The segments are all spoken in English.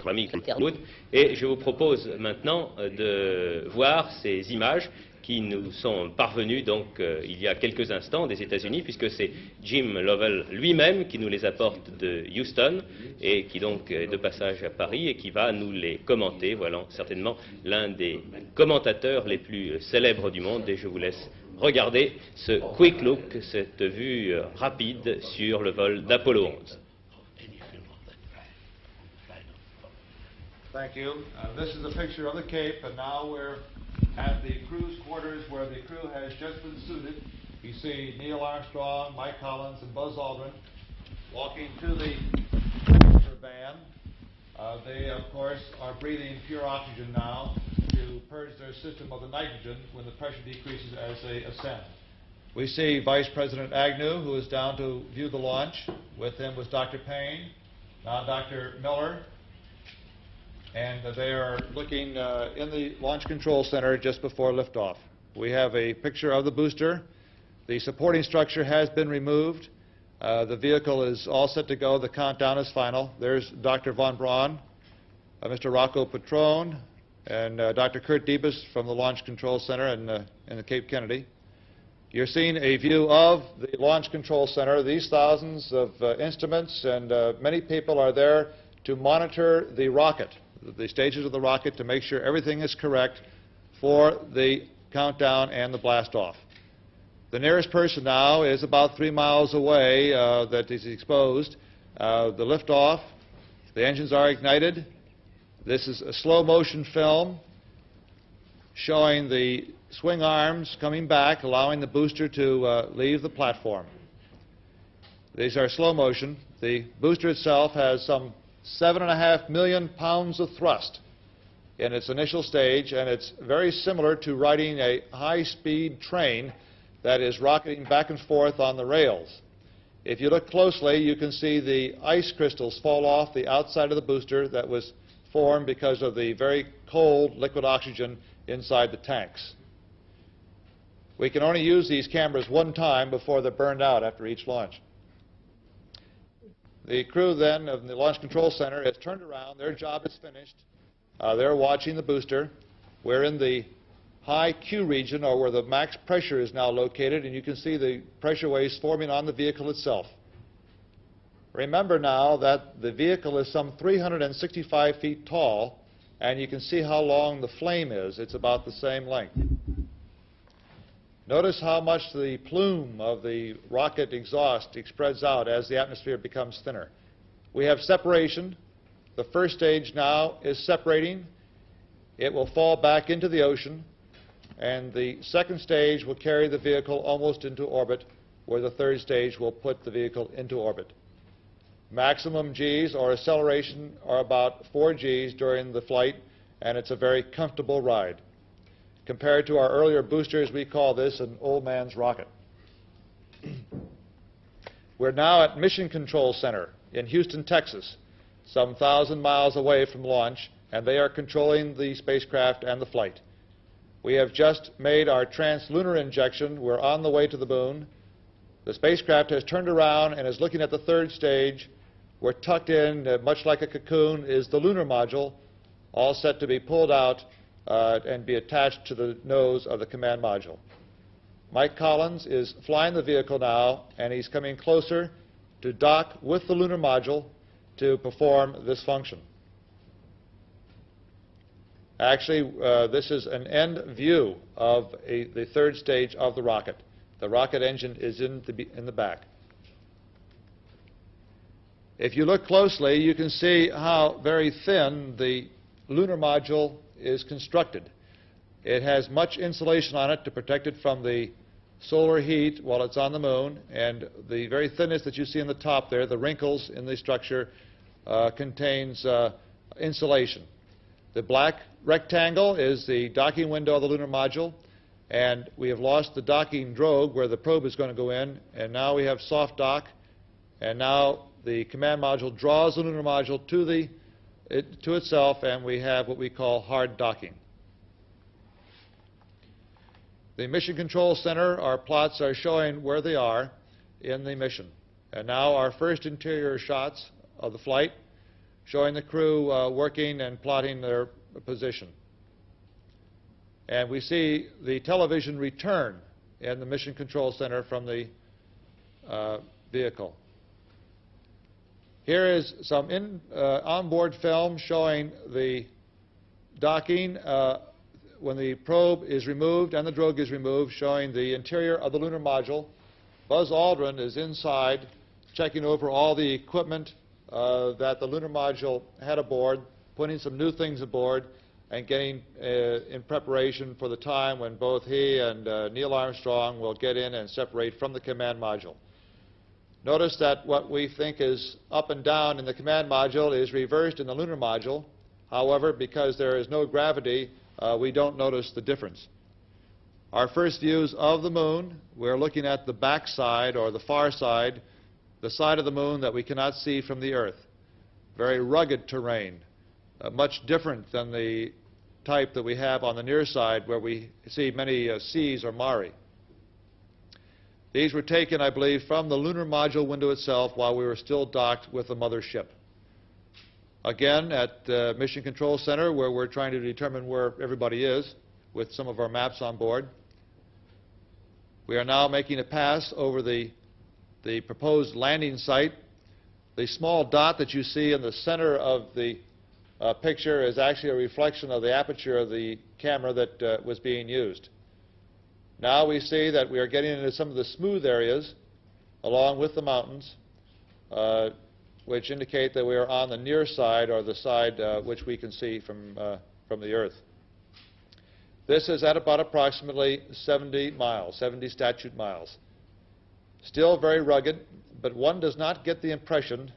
amis internautes, et je vous propose maintenant de voir ces images qui nous sont parvenues donc il y a quelques instants des États-Unis, puisque c'est Jim Lovell lui-même qui nous les apporte de Houston et qui donc est de passage à Paris et qui va nous les commenter. Voilà certainement l'un des commentateurs les plus célèbres du monde, et je vous laisse regarder ce quick look, cette vue rapide sur le vol d'Apollo 11. Thank you. This is a picture of the Cape, and now we're at the crew's quarters where the crew has just been suited. You see Neil Armstrong, Mike Collins, and Buzz Aldrin walking to the van. They, of course, are breathing pure oxygen now to purge their system of the nitrogen when the pressure decreases as they ascend. We see Vice President Agnew, who is down to view the launch. With him was Dr. Payne, now Dr. Miller. And they are looking in the Launch Control Center just before liftoff. We have a picture of the booster. The supporting structure has been removed. The vehicle is all set to go. The countdown is final. There's Dr. Von Braun, Mr. Rocco Petrone, and Dr. Kurt Debus from the Launch Control Center in the Cape Kennedy. You're seeing a view of the Launch Control Center. These thousands of instruments and many people are there to monitor the rocket, the stages of the rocket, to make sure everything is correct for the countdown and the blast off. The nearest person now is about 3 miles away that is exposed. The liftoff, the engines are ignited. This is a slow motion film showing the swing arms coming back, allowing the booster to leave the platform. These are slow motion. The booster itself has some 7.5 million pounds of thrust in its initial stage, and it's very similar to riding a high-speed train that is rocketing back and forth on the rails. If you look closely, you can see the ice crystals fall off the outside of the booster that was formed because of the very cold liquid oxygen inside the tanks. We can only use these cameras one time before they're burned out after each launch. The crew then of the Launch Control Center has turned around. Their job is finished. They're watching the booster. We're in the high Q region, or where the max pressure is now located, and you can see the pressure waves forming on the vehicle itself. Remember now that the vehicle is some 365 feet tall, and you can see how long the flame is. It's about the same length. Notice how much the plume of the rocket exhaust spreads out as the atmosphere becomes thinner. We have separation. The first stage now is separating. It will fall back into the ocean, and the second stage will carry the vehicle almost into orbit, where the third stage will put the vehicle into orbit. Maximum Gs, or acceleration, are about 4 Gs during the flight, and it's a very comfortable ride. Compared to our earlier boosters, we call this an old man's rocket. We're now at Mission Control Center in Houston, Texas, some 1,000 miles away from launch, and they are controlling the spacecraft and the flight. We have just made our translunar injection. We're on the way to the moon. The spacecraft has turned around and is looking at the third stage. We're tucked in, much like a cocoon, is the lunar module, all set to be pulled out and be attached to the nose of the command module. Mike Collins is flying the vehicle now, and he's coming closer to dock with the lunar module to perform this function. Actually, this is an end view of the third stage of the rocket. The rocket engine is in the back. If you look closely, you can see how very thin the lunar module is constructed. It has much insulation on it to protect it from the solar heat while it's on the moon, and the very thinness that you see in the top there, the wrinkles in the structure, contains insulation. The black rectangle is the docking window of the lunar module, and we have lost the docking drogue where the probe is going to go in, and now we have soft dock, and now the command module draws the lunar module to itself, and we have what we call hard docking. The Mission Control Center, our plots are showing where they are in the mission. And now our first interior shots of the flight showing the crew working and plotting their position. And we see the television return in the Mission Control Center from the vehicle. Here is some onboard film showing the docking when the probe is removed and the drogue is removed, showing the interior of the lunar module. Buzz Aldrin is inside checking over all the equipment that the lunar module had aboard, putting some new things aboard, and getting in preparation for the time when both he and Neil Armstrong will get in and separate from the command module. Notice that what we think is up and down in the command module is reversed in the lunar module. However, because there is no gravity, we don't notice the difference. Our first views of the moon, we're looking at the back side or the far side, the side of the moon that we cannot see from the Earth. Very rugged terrain, much different than the type that we have on the near side where we see many seas or mare. These were taken, I believe, from the lunar module window itself while we were still docked with the mother ship. Again, at the Mission Control Center, where we're trying to determine where everybody is with some of our maps on board. We are now making a pass over the proposed landing site. The small dot that you see in the center of the picture is actually a reflection of the aperture of the camera that was being used. Now we see that we are getting into some of the smooth areas along with the mountains, which indicate that we are on the near side, or the side which we can see from the Earth. This is at about approximately 70 miles, 70 statute miles. Still very rugged, but one does not get the impression,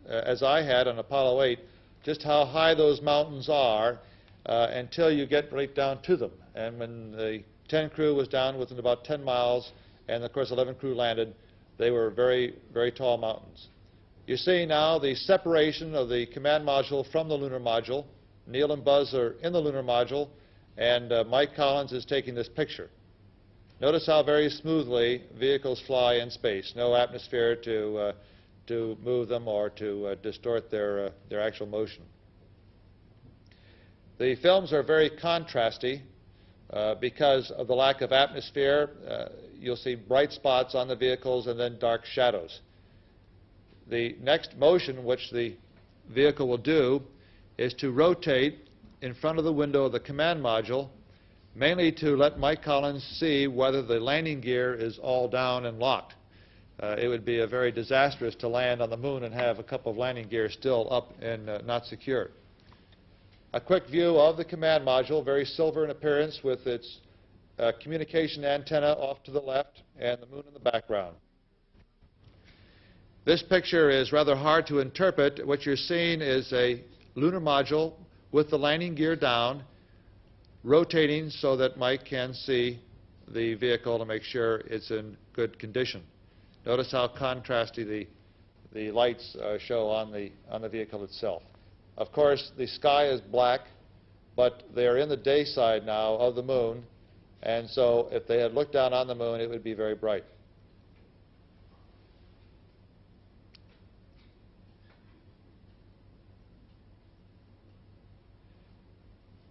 as I had on Apollo 8, just how high those mountains are until you get right down to them. And when the 10 crew was down within about 10 miles, and of course 11 crew landed, they were very, very tall mountains. You see now the separation of the command module from the lunar module. Neil and Buzz are in the lunar module, and Mike Collins is taking this picture. Notice how very smoothly vehicles fly in space. No atmosphere to move them or to distort their actual motion. The films are very contrasty because of the lack of atmosphere. You'll see bright spots on the vehicles and then dark shadows. The next motion which the vehicle will do is to rotate in front of the window of the command module, mainly to let Mike Collins see whether the landing gear is all down and locked. It would be very disastrous to land on the moon and have a couple of landing gears still up and not secure. A quick view of the command module, very silver in appearance with its communication antenna off to the left and the moon in the background. This picture is rather hard to interpret. What you're seeing is a lunar module with the landing gear down, rotating so that Mike can see the vehicle to make sure it's in good condition. Notice how contrasty the lights show on the vehicle itself. Of course, the sky is black, but they are in the day side now of the moon, and so if they had looked down on the moon, it would be very bright.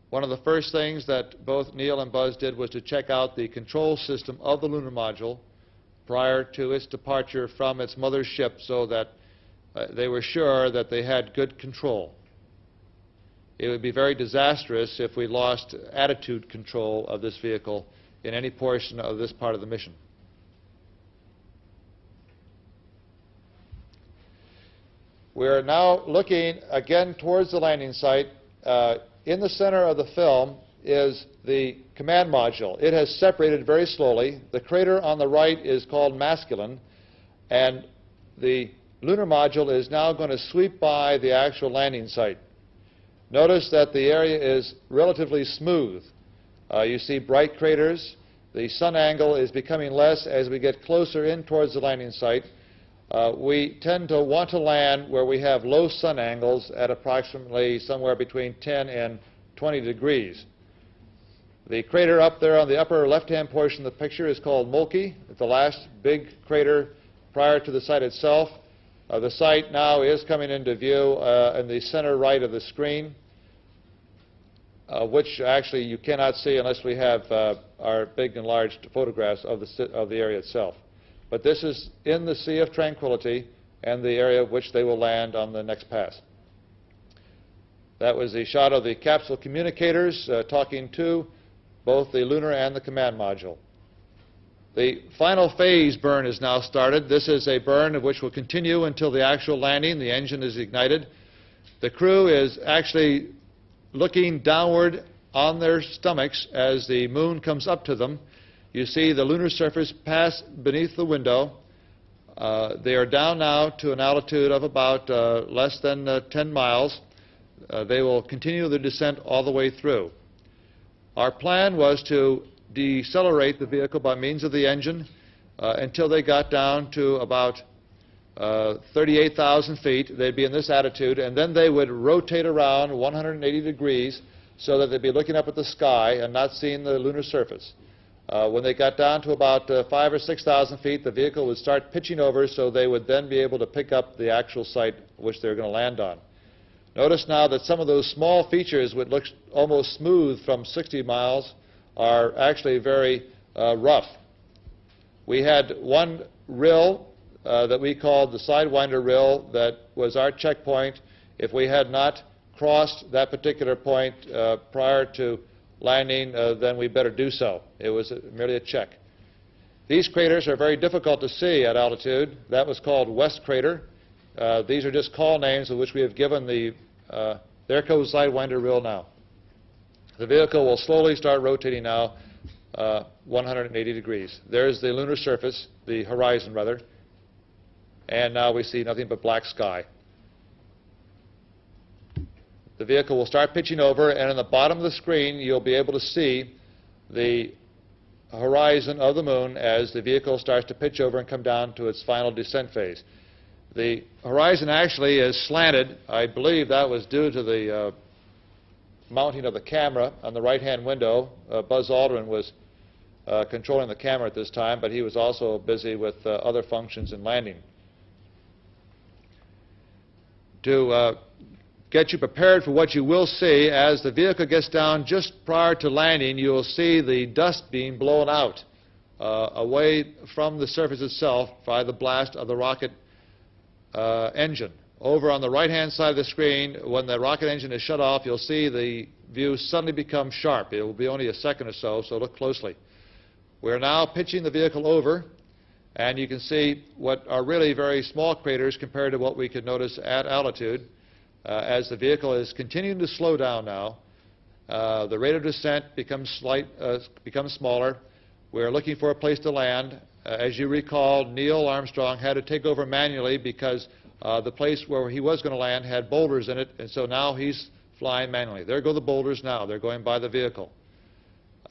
One of the first things that both Neil and Buzz did was to check out the control system of the lunar module prior to its departure from its mother ship, so that they were sure that they had good control. It would be very disastrous if we lost attitude control of this vehicle in any portion of this part of the mission. We are now looking again towards the landing site. In the center of the film is the command module. It has separated very slowly. The crater on the right is called masculine, and the lunar module is now going to sweep by the actual landing site. Notice that the area is relatively smooth. You see bright craters. The sun angle is becoming less as we get closer in towards the landing site. We tend to want to land where we have low sun angles at approximately somewhere between 10 and 20 degrees. The crater up there on the upper left-hand portion of the picture is called Moltke. It's the last big crater prior to the site itself. The site now is coming into view in the center right of the screen, which actually you cannot see unless we have our big enlarged photographs of the area itself. But this is in the Sea of Tranquility and the area of which they will land on the next pass. That was a shot of the capsule communicators talking to both the lunar and the command module. The final phase burn is now started. This is a burn which will continue until the actual landing. The engine is ignited. The crew is actually looking downward on their stomachs as the moon comes up to them. You see the lunar surface pass beneath the window. They are down now to an altitude of about less than 10 miles. They will continue the descent all the way through. Our plan was to decelerate the vehicle by means of the engine until they got down to about 38,000 feet. They'd be in this attitude, and then they would rotate around 180 degrees so that they'd be looking up at the sky and not seeing the lunar surface. When they got down to about 5,000 or 6,000 feet, the vehicle would start pitching over, so they would then be able to pick up the actual site which they're going to land on. Notice now that some of those small features which look almost smooth from 60 miles are actually very rough. We had one rill that we called the Sidewinder rill that was our checkpoint. If we had not crossed that particular point prior to landing, then we better do so. It was merely a check. These craters are very difficult to see at altitude. That was called West Crater. These are just call names of which we have given the, there goes Sidewinder rill now. The vehicle will slowly start rotating now 180 degrees. There's the lunar surface, the horizon rather, and now we see nothing but black sky. The vehicle will start pitching over, and in the bottom of the screen you'll be able to see the horizon of the moon as the vehicle starts to pitch over and come down to its final descent phase. The horizon actually is slanted. I believe that was due to the mounting of the camera on the right-hand window. Buzz Aldrin was controlling the camera at this time, but he was also busy with other functions in landing. To get you prepared for what you will see, as the vehicle gets down just prior to landing, you will see the dust being blown out away from the surface itself by the blast of the rocket engine. Over on the right-hand side of the screen, when the rocket engine is shut off, you'll see the view suddenly become sharp. It will be only a second or so, so look closely. We're now pitching the vehicle over, and you can see what are really very small craters compared to what we could notice at altitude. As the vehicle is continuing to slow down now, the rate of descent becomes smaller. We're looking for a place to land. As you recall, Neil Armstrong had to take over manually because the place where he was going to land had boulders in it, and so now he's flying manually. There go the boulders now. They're going by the vehicle.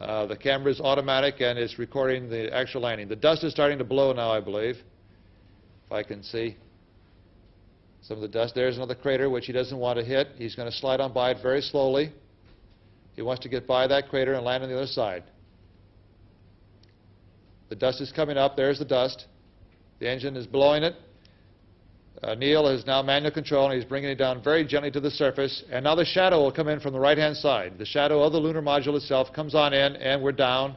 The camera is automatic and is recording the actual landing. The dust is starting to blow now, I believe, if I can see some of the dust. There's another crater which he doesn't want to hit. He's going to slide on by it very slowly. He wants to get by that crater and land on the other side. The dust is coming up. There's the dust. The engine is blowing it. Neil has now manual control, and he's bringing it down very gently to the surface. And now the shadow will come in from the right-hand side. The shadow of the lunar module itself comes on in, and we're down,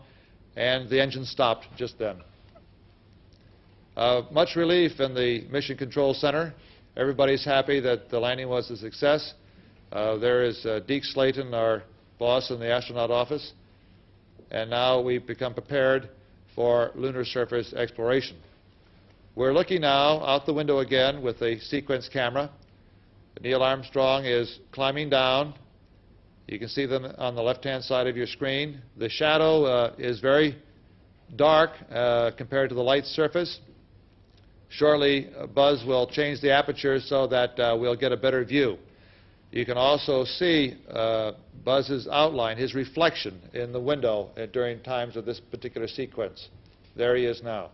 and the engine stopped just then. Much relief in the Mission Control Center. Everybody's happy that the landing was a success. There is Deke Slayton, our boss in the astronaut office. And now we've become prepared for lunar surface exploration. We're looking now out the window again with a sequence camera. Neil Armstrong is climbing down. You can see them on the left-hand side of your screen. The shadow is very dark compared to the light surface. Shortly, Buzz will change the aperture so that we'll get a better view. You can also see Buzz's outline, his reflection in the window during times of this particular sequence. There he is now.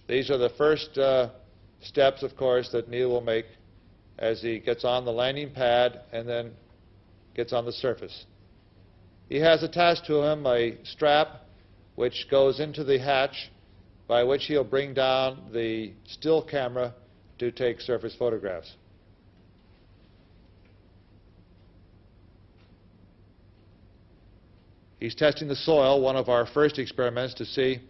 These are the first steps, of course, that Neil will make as he gets on the landing pad and then gets on the surface. He has attached to him a strap which goes into the hatch by which he'll bring down the still camera to take surface photographs. He's testing the soil, one of our first experiments, to see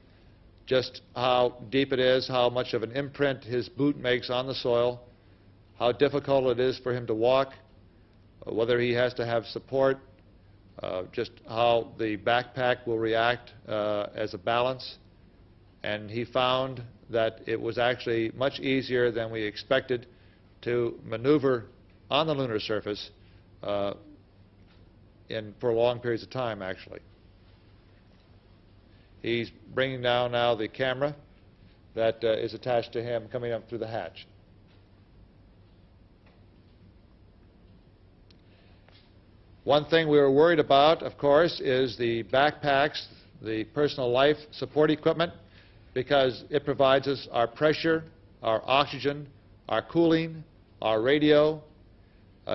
just how deep it is, how much of an imprint his boot makes on the soil, how difficult it is for him to walk, whether he has to have support, just how the backpack will react as a balance. And he found that it was actually much easier than we expected to maneuver on the lunar surface for long periods of time, actually. He's bringing down now the camera that is attached to him coming up through the hatch. One thing we were worried about, of course, is the backpacks, the personal life support equipment, because it provides us our pressure, our oxygen, our cooling, our radio,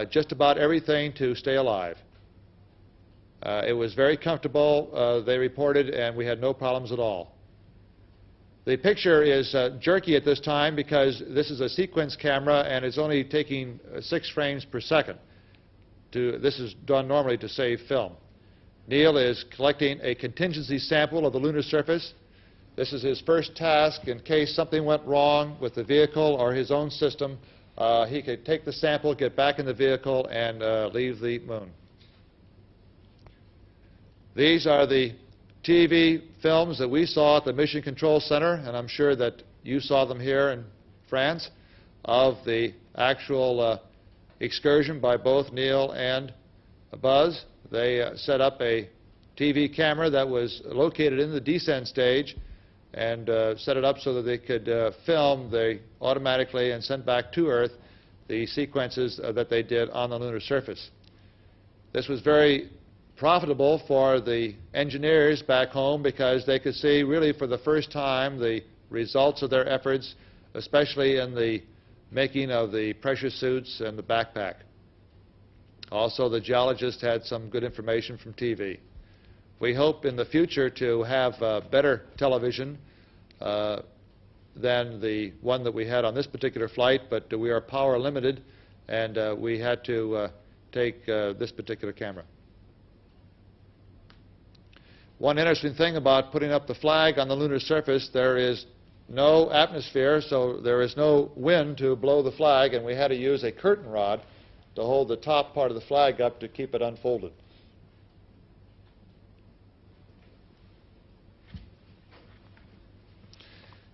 just about everything to stay alive. It was very comfortable, they reported, and we had no problems at all. The picture is jerky at this time because this is a sequence camera and it's only taking 6 frames per second. This is done normally to save film. Neil is collecting a contingency sample of the lunar surface. This is his first task in case something went wrong with the vehicle or his own system. He could take the sample, get back in the vehicle, and leave the moon. These are the TV films that we saw at the Mission Control Center, and I'm sure that you saw them here in France, of the actual excursion by both Neil and Buzz. They set up a TV camera that was located in the descent stage and set it up so that they could film automatically and send back to Earth the sequences that they did on the lunar surface. This was very profitable for the engineers back home because they could see really for the first time the results of their efforts, especially in the making of the pressure suits and the backpack. Also, the geologists had some good information from TV. We hope in the future to have better television than the one that we had on this particular flight, but we are power limited, and we had to take this particular camera. One interesting thing about putting up the flag on the lunar surface, there is no atmosphere, so there is no wind to blow the flag, and we had to use a curtain rod to hold the top part of the flag up to keep it unfolded.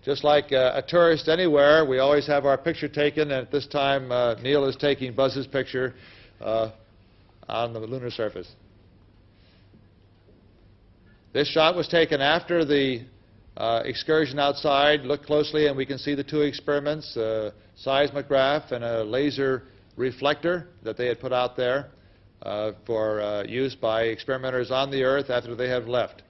Just like a tourist anywhere, we always have our picture taken, and at this time Neil is taking Buzz's picture on the lunar surface. This shot was taken after the excursion outside. Look closely and we can see the 2 experiments, a seismograph and a laser reflector that they had put out there for use by experimenters on the Earth after they have left.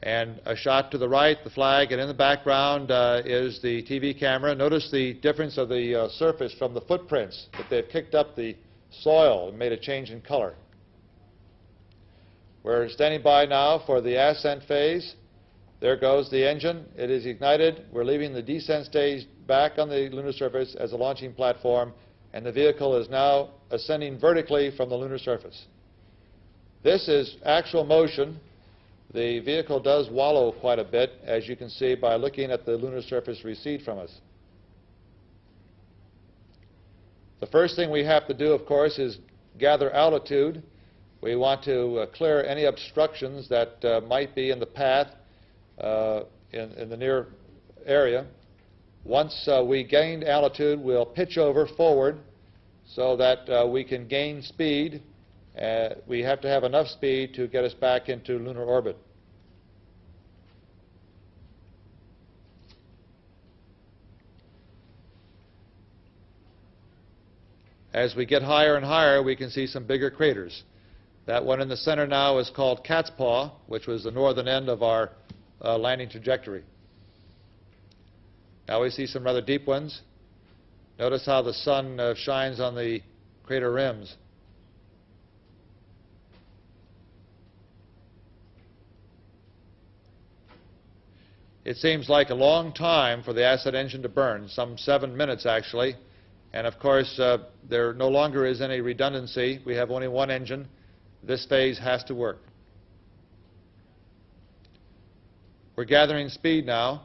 And a shot to the right, the flag, and in the background is the TV camera. Notice the difference of the surface from the footprints, that they've kicked up the soil and made a change in color. We're standing by now for the ascent phase. There goes the engine. It is ignited. We're leaving the descent stage back on the lunar surface as a launching platform, and the vehicle is now ascending vertically from the lunar surface. This is actual motion. The vehicle does wallow quite a bit, as you can see by looking at the lunar surface recede from us. The first thing we have to do, of course, is gather altitude. We want to clear any obstructions that might be in the path in the near area. Once we gained altitude, we'll pitch over forward so that we can gain speed. We have to have enough speed to get us back into lunar orbit. As we get higher and higher, we can see some bigger craters. That one in the center now is called Cat's Paw, which was the northern end of our landing trajectory. Now we see some rather deep ones. Notice how the sun shines on the crater rims. It seems like a long time for the ascent engine to burn, some 7 minutes actually. And of course, there no longer is any redundancy. We have only one engine. This phase has to work. We're gathering speed now,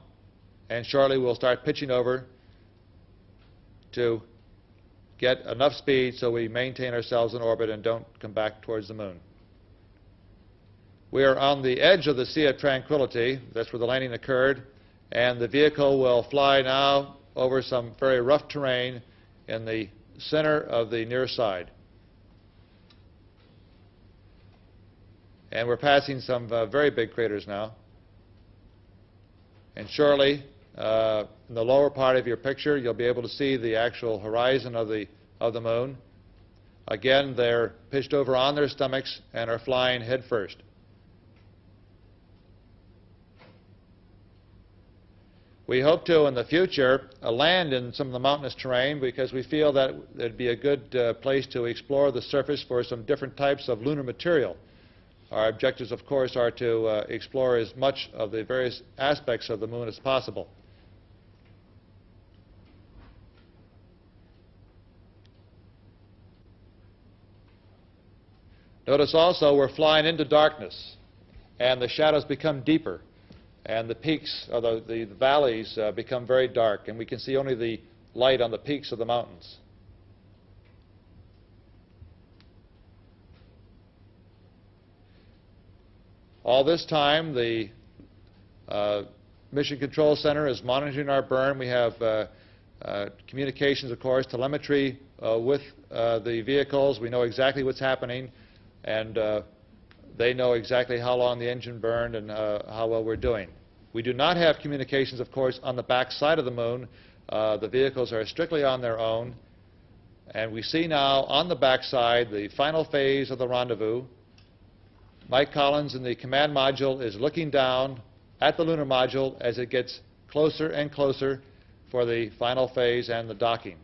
and shortly we'll start pitching over to get enough speed so we maintain ourselves in orbit and don't come back towards the moon. We are on the edge of the Sea of Tranquility. That's where the landing occurred, and the vehicle will fly now over some very rough terrain in the center of the near side. And we're passing some very big craters now. And shortly, in the lower part of your picture, you'll be able to see the actual horizon of the moon. Again, they're pitched over on their stomachs and are flying head first. We hope to, in the future, land in some of the mountainous terrain because we feel that it'd be a good place to explore the surface for some different types of lunar material. Our objectives, of course, are to explore as much of the various aspects of the moon as possible. Notice also we're flying into darkness, and the shadows become deeper, and the peaks, or the valleys, become very dark, and we can see only the light on the peaks of the mountains. All this time, the Mission Control Center is monitoring our burn. We have communications, of course, telemetry with the vehicles. We know exactly what's happening, and they know exactly how long the engine burned and how well we're doing. We do not have communications, of course, on the back side of the moon. The vehicles are strictly on their own. And we see now on the back side the final phase of the rendezvous. Mike Collins in the command module is looking down at the lunar module as it gets closer and closer for the final phase and the docking.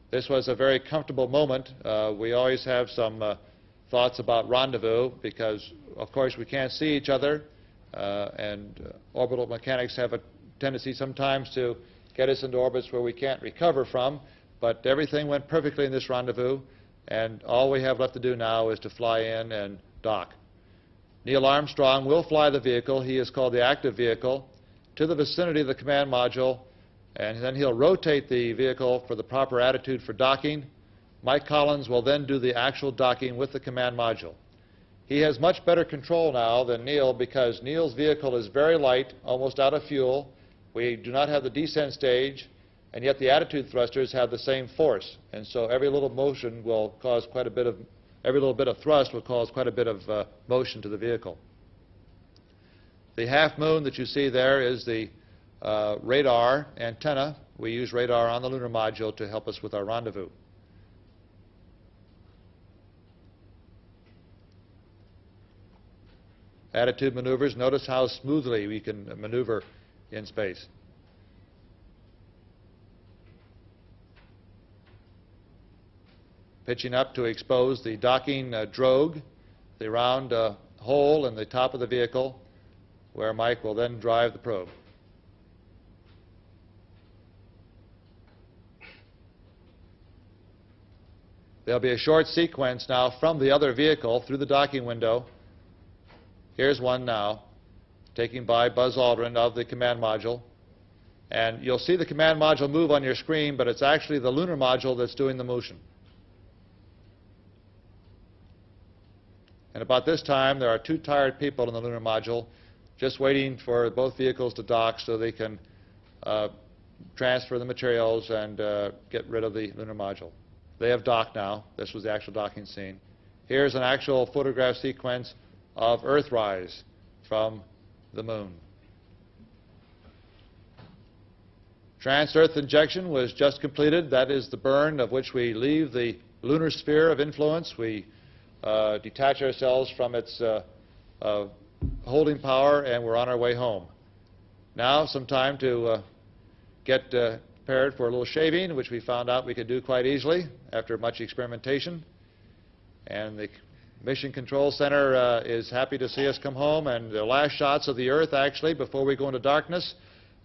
This was a very comfortable moment. We always have some thoughts about rendezvous because, of course, we can't see each other, and orbital mechanics have a tendency sometimes to get us into orbits where we can't recover from, but everything went perfectly in this rendezvous, and all we have left to do now is to fly in and dock. Neil Armstrong will fly the vehicle. He is called the active vehicle, to the vicinity of the command module, and then he'll rotate the vehicle for the proper attitude for docking. Mike Collins will then do the actual docking with the command module. He has much better control now than Neil because Neil's vehicle is very light, almost out of fuel. We do not have the descent stage, and yet the attitude thrusters have the same force. And so every little motion will cause quite a bit of, every little bit of thrust will cause quite a bit of motion to the vehicle. The half moon that you see there is the radar antenna. We use radar on the lunar module to help us with our rendezvous. Attitude maneuvers. Notice how smoothly we can maneuver in space. Pitching up to expose the docking drogue, the round hole in the top of the vehicle, where Mike will then drive the probe. There'll be a short sequence now from the other vehicle through the docking window. Here's one now, taken by Buzz Aldrin of the command module. And you'll see the command module move on your screen, but it's actually the lunar module that's doing the motion. And about this time, there are two tired people in the lunar module just waiting for both vehicles to dock so they can transfer the materials and get rid of the lunar module. They have docked now. This was the actual docking scene. Here's an actual photograph sequence of Earthrise from the moon. Trans-Earth injection was just completed. That is the burn of which we leave the lunar sphere of influence. We detach ourselves from its holding power, and we're on our way home. Now, some time to get prepared for a little shaving, which we found out we could do quite easily after much experimentation. And the Mission Control Center is happy to see us come home, and the last shots of the Earth, actually, before we go into darkness.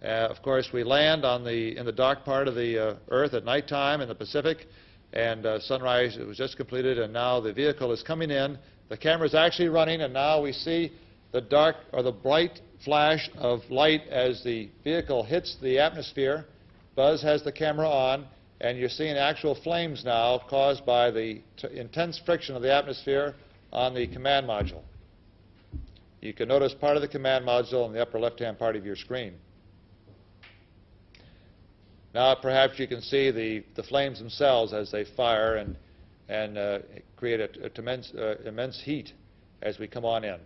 Of course, we land in the dark part of the Earth at nighttime in the Pacific, and sunrise was just completed, and now the vehicle is coming in. The camera is actually running, and now we see the dark or the bright flash of light as the vehicle hits the atmosphere. Buzz has the camera on, and you're seeing actual flames now caused by the intense friction of the atmosphere on the command module. You can notice part of the command module in the upper left-hand part of your screen. Now perhaps you can see the flames themselves as they fire and create immense heat as we come on in.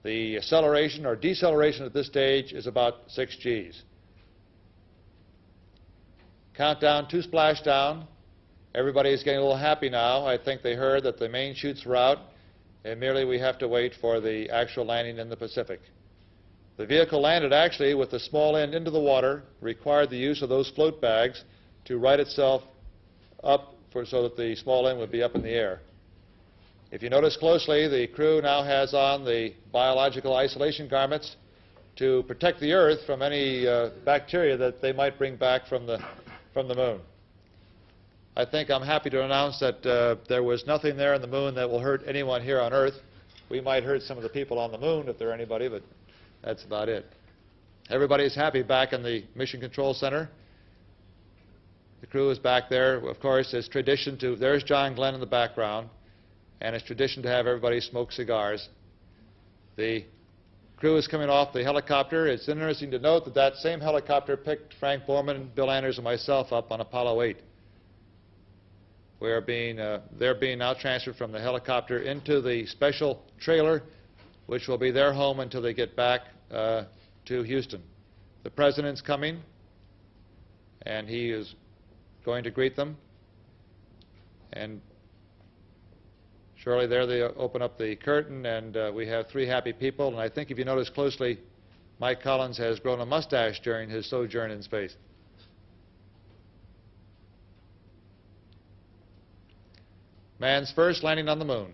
The acceleration or deceleration at this stage is about 6 Gs. Countdown to splashdown. Everybody is getting a little happy now. I think they heard that the main chutes were out, and merely we have to wait for the actual landing in the Pacific. The vehicle landed actually with the small end into the water, required the use of those float bags to right itself up so that the small end would be up in the air. If you notice closely, the crew now has on the biological isolation garments to protect the Earth from any bacteria that they might bring back from the moon. I think I'm happy to announce that there was nothing there on the moon that will hurt anyone here on Earth. We might hurt some of the people on the moon if there are anybody, but that's about it. Everybody's happy back in the Mission Control Center. The crew is back there. Of course, it's tradition to, there's John Glenn in the background, and it's tradition to have everybody smoke cigars. The crew is coming off the helicopter. It's interesting to note that that same helicopter picked Frank Borman, Bill Anders, and myself up on Apollo 8. They're being now transferred from the helicopter into the special trailer, which will be their home until they get back to Houston. The President's coming, and he is going to greet them. And shortly there they open up the curtain, and we have 3 happy people. And I think if you notice closely, Mike Collins has grown a mustache during his sojourn in space. Man's first landing on the moon.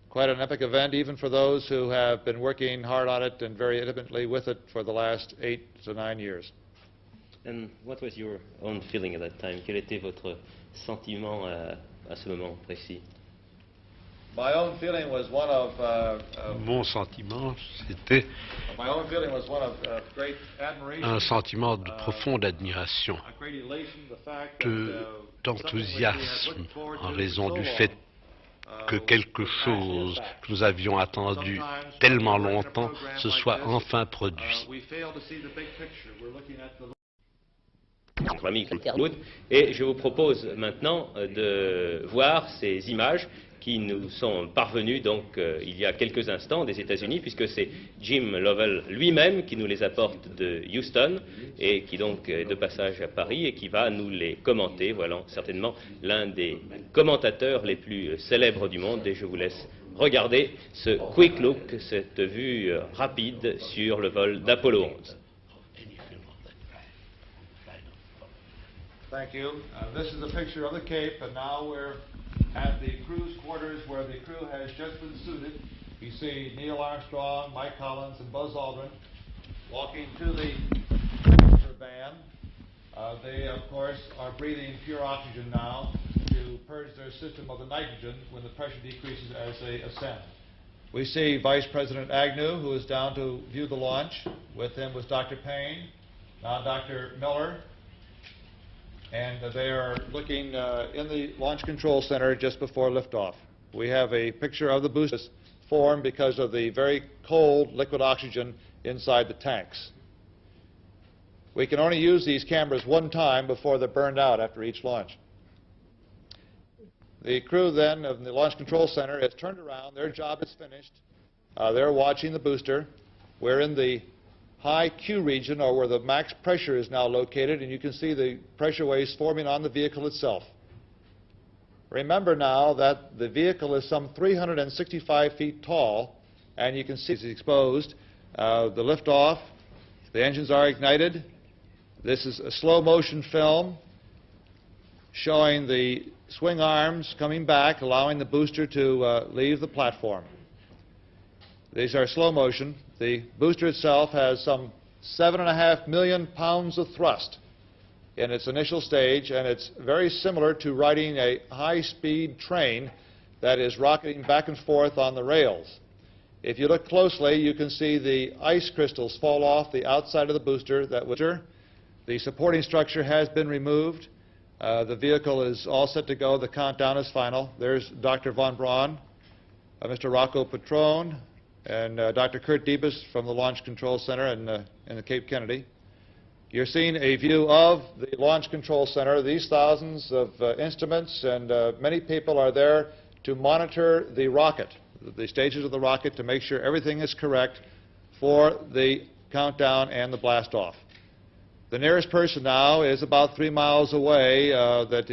Quite an epic event, even for those who have been working hard on it and very intimately with it for the last 8 to 9 years. And what was your own feeling at that time? Quel était votre sentiment à ce moment précis? My own feeling was one of Mon sentiment, c'était un sentiment de profonde admiration, d'enthousiasme en raison du fait que quelque chose que nous avions attendu tellement longtemps se soit enfin produit. Et je vous propose maintenant de voir ces images qui nous sont parvenues donc il y a quelques instants des États-Unis, puisque c'est Jim Lovell lui-même qui nous les apporte de Houston et qui donc est de passage à Paris et qui va nous les commenter. Voilà certainement l'un des commentateurs les plus célèbres du monde, et je vous laisse regarder ce quick look, cette vue rapide sur le vol d'Apollo 11. Thank you. This is a picture of the Cape, and now we're at the crew's quarters where the crew has just been suited. You see Neil Armstrong, Mike Collins, and Buzz Aldrin walking to the van. They, of course, are breathing pure oxygen now to purge their system of the nitrogen when the pressure decreases as they ascend. We see Vice President Agnew, who is down to view the launch. With him was Dr. Payne, now Dr. Miller. And they are looking in the Launch Control Center just before liftoff. We have a picture of the booster formed because of the very cold liquid oxygen inside the tanks. We can only use these cameras one time before they're burned out after each launch. The crew then of the Launch Control Center has turned around. Their job is finished. They're watching the booster. We're in the high Q region, or where the max pressure is now located, and you can see the pressure waves forming on the vehicle itself. Remember now that the vehicle is some 365 feet tall, and you can see it's exposed. The liftoff, the engines are ignited. This is a slow motion film. showing the swing arms coming back, allowing the booster to leave the platform. These are slow motion. The booster itself has some 7.5 million pounds of thrust in its initial stage, and it's very similar to riding a high-speed train that is rocketing back and forth on the rails. If you look closely, you can see the ice crystals fall off the outside of the booster. The supporting structure has been removed. The vehicle is all set to go. The countdown is final. There's Dr. von Braun, Mr. Rocco Petrone, and Dr. Kurt Debus from the Launch Control Center in the Cape Kennedy. You're seeing a view of the Launch Control Center. These thousands of instruments and many people are there to monitor the rocket, the stages of the rocket, to make sure everything is correct for the countdown and the blast off. The nearest person now is about 3 miles away.